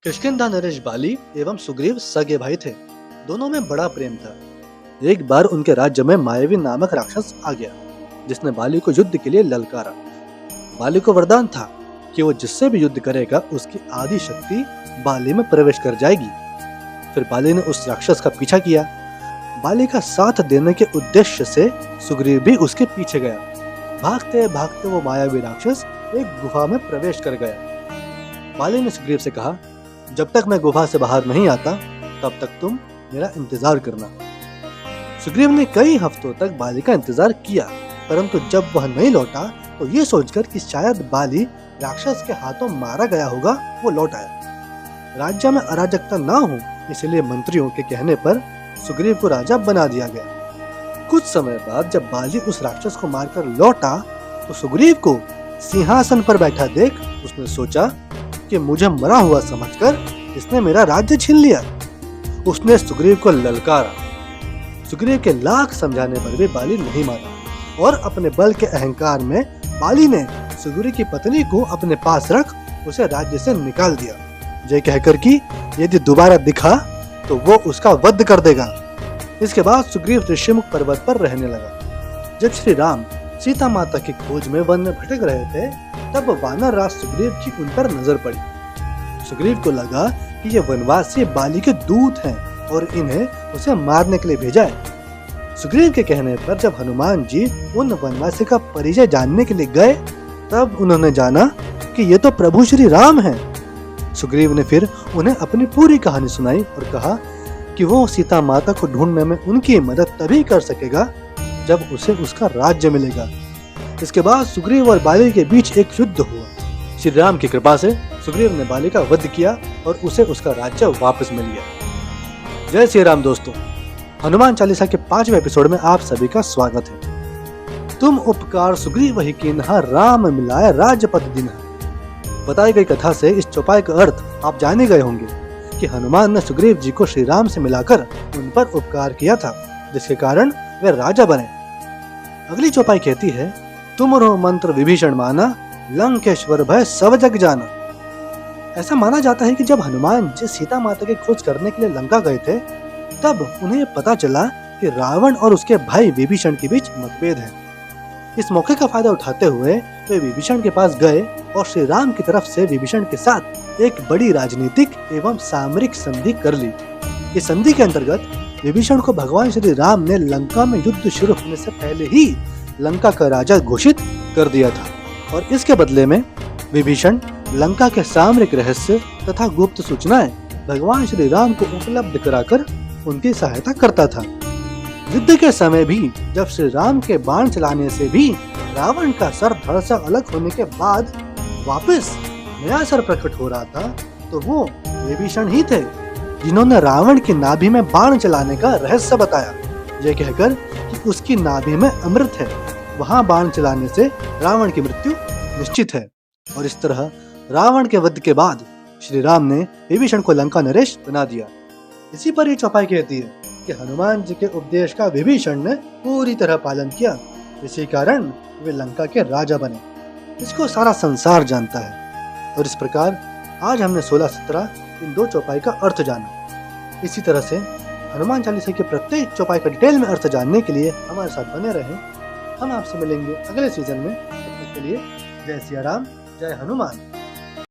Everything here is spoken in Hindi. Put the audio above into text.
किष्किंधा नरेश बाली एवं सुग्रीव सगे भाई थे। दोनों में बड़ा प्रेम था। एक बार उनके राज्य में मायावी नामक राक्षस आ गया, जिसने बाली को युद्ध के लिए ललकारा। बाली को वरदान था कि वो जिससे भी युद्ध करेगा उसकी आदि शक्ति बाली में प्रवेश कर जाएगी। फिर बाली ने उस राक्षस का पीछा किया। बाली का साथ देने के उद्देश्य से सुग्रीव भी उसके पीछे गया। भागते भागते वो मायावी राक्षस एक गुफा में प्रवेश कर गया। बाली ने सुग्रीव से कहा, जब तक मैं गुफा से बाहर नहीं आता तब तक तुम मेरा इंतजार करना। सुग्रीव ने कई हफ्तों तक बाली का इंतजार किया, परंतु जब वह नहीं लौटा तो ये सोचकर कि शायद बाली राक्षस के हाथों मारा गया होगा, वो लौट आया। राज्य में अराजकता ना हो इसलिए मंत्रियों के कहने पर सुग्रीव को राजा बना दिया गया। कुछ समय बाद जब बाली उस राक्षस को मारकर लौटा तो सुग्रीव को सिंहासन पर बैठा देख उसने सोचा कि मुझे मरा हुआ समझकर इसने मेरा राज्य छीन लिया। उसने सुग्रीव को ललकारा। सुग्रीव के लाख समझाने पर भी बाली नहीं माना और अपने बल के अहंकार में बाली ने सुग्रीव की पत्नी को अपने पास रख उसे राज्य से निकाल दिया, ये कहकर कि यदि दोबारा दिखा तो वो उसका वध कर देगा। इसके बाद सुग्रीव ऋषिमुख पर्वत पर रहने लगा। जब श्री राम सीता माता की खोज में वन में भटक रहे थे तब वानर राज सुग्रीव की उन पर नजर पड़ी। सुग्रीव को लगा कि ये वनवासी बाली के दूत हैं और इन्हें उसे मारने के लिए भेजा है। सुग्रीव के कहने पर जब हनुमान जी उन वनवासी का परिचय जानने के लिए गए तब उन्होंने जाना कि ये तो प्रभु श्री राम हैं। सुग्रीव ने फिर उन्हें अपनी पूरी कहानी सुनाई और कहा कि वो सीता माता को ढूंढने में उनकी मदद तभी कर सकेगा जब उसे उसका राज्य मिलेगा। इसके बाद सुग्रीव और बाली के बीच एक युद्ध हुआ। श्री राम की कृपा से सुग्रीव ने बाली का वध किया और उसे उसका राज्य वापस मिल गया। जय श्री राम दोस्तों, हनुमान चालीसा के 5वें एपिसोड में आप सभी का स्वागत है। तुम उपकार सुग्रीव ही कीन्हा, राम मिलाए राजपद दीन्हा। बताई गई कथा से इस चौपाई का अर्थ आप जाने गए होंगे कि हनुमान ने सुग्रीव जी को श्री राम से मिलाकर उन पर उपकार किया था, जिसके कारण वे राजा बने। अगली चौपाई कहती है, तुमरो मंत्र विभीषण माना, लंकेश्वर भय सब जग जाना। ऐसा माना जाता है कि जब हनुमान जी सीता माता की खोज करने के लिए लंका गए थे तब उन्हें पता चला कि रावण और उसके भाई विभीषण के बीच मतभेद है। इस मौके का फायदा उठाते हुए वे विभीषण के पास गए और श्री राम की तरफ से विभीषण के साथ एक बड़ी राजनीतिक एवं सामरिक संधि कर ली। इस संधि के अंतर्गत विभीषण को भगवान श्री राम ने लंका में युद्ध शुरू होने से पहले ही लंका का राजा घोषित कर दिया था और इसके बदले में विभीषण लंका के सामरिक रहस्य तथा गुप्त सूचनाएं भगवान श्री राम को उपलब्ध कराकर उनकी सहायता करता था। युद्ध के समय भी जब श्री राम के बाण चलाने से भी रावण का सर धड़ से अलग होने के बाद वापस नया सर प्रकट हो रहा था तो वो विभीषण ही थे जिन्होंने रावण की नाभि में बाण चलाने का रहस्य बताया, ये कहकर कि उसकी नाभि में अमृत है, वहां बाण चलाने से रावण की मृत्यु निश्चित है। और इस तरह रावण के वध के बाद श्री राम ने विभीषण को लंका नरेश बना दिया। इसी पर ये चौपाई कहती है कि हनुमान जी के उपदेश का विभीषण ने पूरी तरह पालन किया, इसी कारण वे लंका के राजा बने। इसको सारा संसार जानता है और इस प्रकार आज हमने 16-17 इन दो चौपाई का अर्थ जाना। इसी तरह से हनुमान चालीसा के प्रत्येक चौपाई का डिटेल में अर्थ जानने के लिए हमारे साथ बने रहें। हम आपसे मिलेंगे अगले सीजन में। तब तक के लिए जय सिया राम, जय हनुमान।